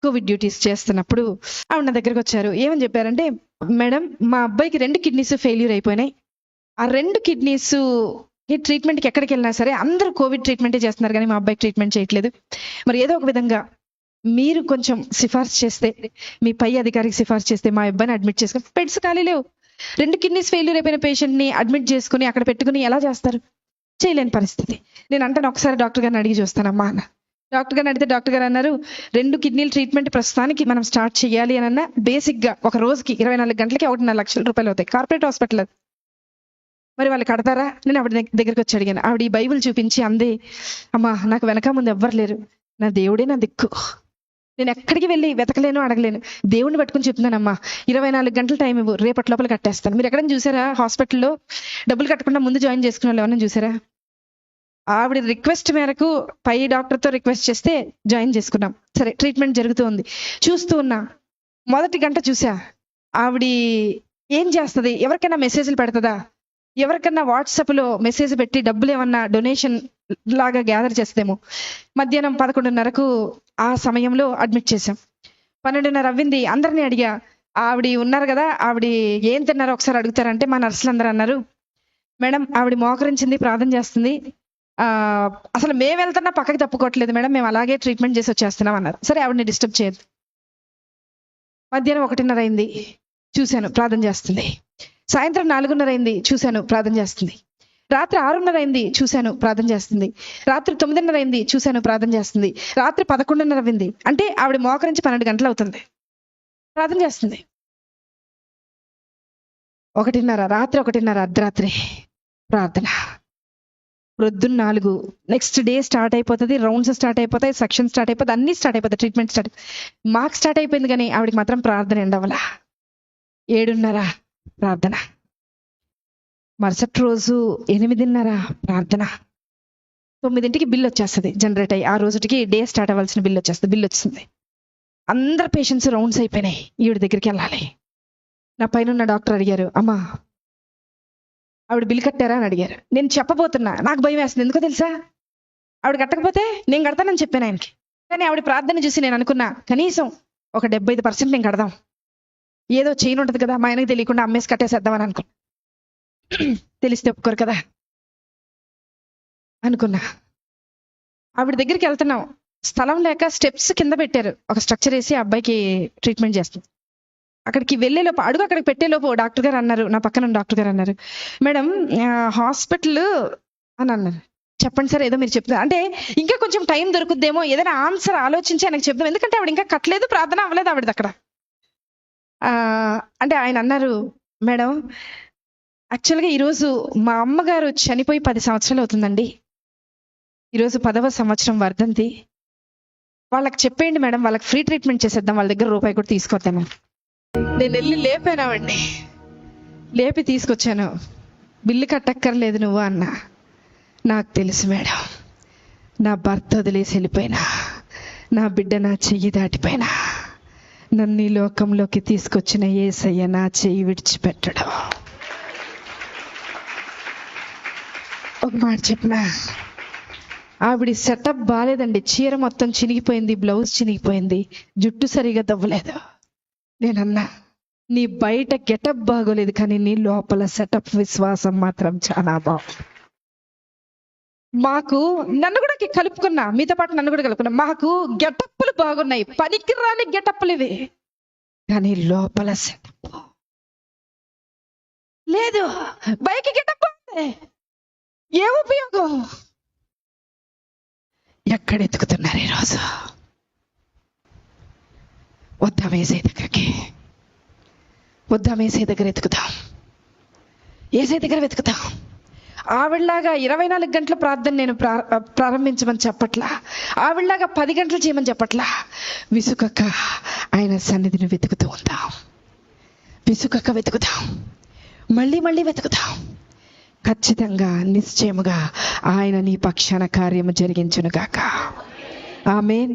Covid duties చేస్తున్నప్పుడు ఆవిడ నా దగ్గరకు వచ్చారు. ఏమని చెప్పారంటే, మేడం మా అబ్బాయికి 2 కిడ్నీస్ ఫెయిల్యూర్ అయిపోయినాయి. ఆ 2 కిడ్నీస్ ట్రీట్మెంట్కి ఎక్కడికి వెళ్ళినా సరే అందరూ కోవిడ్ ట్రీట్మెంటే చేస్తున్నారు, కానీ మా అబ్బాయికి ట్రీట్మెంట్ చేయట్లేదు. మరి ఏదో ఒక విధంగా మీరు కొంచెం సిఫార్సు చేస్తే, మీ పై అధికారికి సిఫార్సు చేస్తే మా అబ్బాయిని అడ్మిట్ చేసుకుని, బెడ్స్ ఖాళీ లేవు. 2 కిడ్నీస్ ఫెయిల్యూర్ అయిపోయిన పేషెంట్ని అడ్మిట్ చేసుకుని అక్కడ పెట్టుకుని ఎలా చేస్తారు? చేయలేని పరిస్థితి. నేను అంటాను, ఒకసారి డాక్టర్ గారిని అడిగి చూస్తానమ్మా అన్న. డాక్టర్ గారిని అడిగితే డాక్టర్ గారు అన్నారు, 2 కిడ్నీల ట్రీట్మెంట్ ప్రస్తుతానికి మనం స్టార్ట్ చేయాలి అని అన్న బేసిక్గా ఒక రోజుకి 24 గంటలకి 1.5 లక్షల రూపాయలు అవుతాయి. కార్పొరేట్ హాస్పిటల్ అది. మరి వాళ్ళు కడతారా? నేను ఆవిడ దగ్గరికి వచ్చి అడిగాను. ఆవిడ ఈ బైబిల్ చూపించి అందే, అమ్మా నాకు వెనక ముందు ఎవ్వరు లేరు, నా దేవుడే నా దిక్కు, నేను ఎక్కడికి వెళ్ళి వెతకలేను, అడగలేను, దేవుడిని పట్టుకుని చెప్తున్నానమ్మా, 24 గంటల టైం ఇవ్వు, రేపటి లోపల కట్టేస్తాను. మీరు ఎక్కడైనా చూసారా హాస్పిటల్లో డబ్బులు కట్టకుండా ముందు జాయిన్ చేసుకునే వాళ్ళు ఎవరైనా చూసారా? ఆవిడ రిక్వెస్ట్ మేరకు పై డాక్టర్తో రిక్వెస్ట్ చేస్తే జాయిన్ చేసుకున్నాం. సరే, ట్రీట్మెంట్ జరుగుతూ ఉంది. చూస్తూ ఉన్నా, మొదటి గంట చూసా ఆవిడ ఏం చేస్తుంది, ఎవరికైనా మెసేజ్లు పెడుతుందా, ఎవరికన్నా వాట్సాప్లో మెసేజ్ పెట్టి డబ్బులు ఏమన్నా డొనేషన్ లాగా గ్యాదర్ చేస్తేమో. మధ్యాహ్నం 11:30కు ఆ సమయంలో అడ్మిట్ చేశాం. 12:30 అవ్వింది. అందరినీ అడిగా, ఆవిడ ఉన్నారు కదా, ఆవిడ ఏం తిన్నారో ఒకసారి అడుగుతారంటే మా నర్సులు అందరూ అన్నారు, మేడం ఆవిడ మోకరించింది, ప్రార్థన చేస్తుంది, అసలు మేము వెళ్తున్నా పక్కకి తప్పుకోవట్లేదు మేడం, మేము అలాగే ట్రీట్మెంట్ చేసి వచ్చేస్తున్నాం అన్నారు. సరే, ఆవిడని డిస్టర్బ్ చేయద్దు. మధ్యాహ్నం 1:30 అయింది, చూశాను ప్రార్థన చేస్తుంది. సాయంత్రం 4:30 అయింది, చూశాను ప్రార్థన చేస్తుంది. రాత్రి 6:30 అయింది, చూశాను ప్రార్థన చేస్తుంది. రాత్రి 9:30 అయింది, చూశాను ప్రార్థన చేస్తుంది. రాత్రి 11:30 అయింది. అంటే ఆవిడ మోకరించి 12 గంటలు అవుతుంది, ప్రార్థన చేస్తుంది. 1:30 రాత్రి, 1:30 అర్ధరాత్రి ప్రార్థన. ప్రొద్దున్న 4 నెక్స్ట్ డే స్టార్ట్ అయిపోతుంది, రౌండ్స్ స్టార్ట్ అయిపోతాయి, సెక్షన్ స్టార్ట్ అయిపోతుంది, అన్నీ స్టార్ట్ అయిపోతాయి, ట్రీట్మెంట్ స్టార్ట్. మాకు స్టార్ట్ అయిపోయింది, కానీ ఆవిడకి మాత్రం ప్రార్థన ఎండవల. 7:30 ప్రార్థన. మరుసటి రోజు 8:30 ప్రార్థన. 9ంటికి బిల్ వచ్చేస్తుంది జనరేట్ అయ్యి. ఆ రోజుకి డే స్టార్ట్ అవ్వాల్సిన బిల్ వచ్చేస్తుంది. బిల్ వచ్చింది. అందరు పేషెంట్స్ రౌండ్స్ అయిపోయినాయి, ఈవిడ దగ్గరికి వెళ్ళాలి. నా పైన ఉన్న డాక్టర్ అడిగారు, అమ్మా ఆవిడ బిల్ కట్టారా అని అడిగారు. నేను చెప్పబోతున్నా, నాకు భయం వేస్తుంది. ఎందుకో తెలుసా, ఆవిడ కట్టకపోతే నేను కడతానని చెప్పాను ఆయనకి. కానీ ఆవిడ ప్రార్థన చూసి నేను అనుకున్నా, కనీసం ఒక 75% నేను కడదాం, ఏదో చైన్ ఉంటుంది కదా, మా ఆయనకి తెలియకుండా అమ్మేసి కట్టేసేద్దామని అనుకున్నా. తెలిస్తే ఒప్పుకోరు కదా అనుకున్నా. ఆవిడ దగ్గరికి వెళ్తున్నాం, స్థలం లేక స్టెప్స్ కింద పెట్టారు, ఒక స్ట్రక్చర్ వేసి ఆ అబ్బాయికి ట్రీట్మెంట్ చేస్తుంది. అక్కడికి వెళ్ళేలోపు, అడుగు అక్కడికి పెట్టేలోపు డాక్టర్ గారు అన్నారు, నా పక్కన డాక్టర్ గారు అన్నారు, మేడం హాస్పిటల్ అని అన్నారు. చెప్పండి సార్, ఏదో మీరు చెప్తున్నారు అంటే ఇంకా కొంచెం టైం దొరుకుద్దేమో, ఏదైనా ఆన్సర్ ఆలోచించి ఆయనకు చెప్దాం, ఎందుకంటే ఆవిడ ఇంకా కట్టలేదు, ప్రార్థన అవ్వలేదు ఆవిడది అక్కడ. అంటే ఆయన అన్నారు, మేడం యాక్చువల్గా ఈరోజు మా అమ్మగారు చనిపోయి 10 సంవత్సరాలు అవుతుందండి, ఈరోజు 10వ సంవత్సరం వర్ధంతి. వాళ్ళకి చెప్పేయండి మేడం, వాళ్ళకి ఫ్రీ ట్రీట్మెంట్ చేసేద్దాం, వాళ్ళ దగ్గర రూపాయి కూడా తీసుకొద్దాము. నేను వెళ్ళి లేపానామండి, లేపి తీసుకొచ్చాను. బిల్లు కట్టక్కర్లేదు నువ్వు అన్నా. నాకు తెలుసు మేడం, నా భర్త వదిలేసి వెళ్ళిపోయినా, నా బిడ్డ నా చెయ్యి దాటిపోయినా, నన్ను ఈ లోకంలోకి తీసుకొచ్చిన యేసయ్య నా చెయ్యి విడిచిపెట్టడం. ఒక మాట చెప్పనా, ఆవిడ సెటప్ బాగాలేదండి, చీర మొత్తం చినిగిపోయింది, బ్లౌజ్ చినిగిపోయింది, జుట్టు సరిగా దవ్వలేదు. నేనన్నా, నీ బయట గెటప్ బాగోలేదు, కానీ నీ లోపల సెటప్ విశ్వాసం మాత్రం చాలా బాగుంది. మాకు నన్ను కూడా కలుపుకున్నా, మీతో పాటు నన్ను కూడా కలుపుకున్నా, మాకు గెటప్పులు బాగున్నాయి, పనికి రాని గెటప్పులు ఇవి, కానీ లోపల సెటప్ లేదు. బయకి గెటప్ బాగుంది, ఏ ఉపయోగం? ఎక్కడ ఎత్తుకుతున్నారు ఈరోజు? వద్దాం ఏసై దగ్గరికి, వద్దాం ఏసై దగ్గర ఎత్తుకుతాం, ఏసై దగ్గర వెతుకుతాం. ఆవిడలాగా 24 గంటల ప్రార్థన నేను ప్రారంభించమని చెప్పట్లా, ఆవిడలాగా 10 గంటలు చేయమని చెప్పట్లా. విసుకక్క ఆయన సన్నిధిని వెతుకుతూ ఉందాం, విసుకక్క వెతుకుతాం, మళ్ళీ మళ్ళీ వెతుకుతాం. ఖచ్చితంగా నిశ్చయముగా ఆయన నీ పక్షాన కార్యము జరిగించును గాక. ఆమేన్.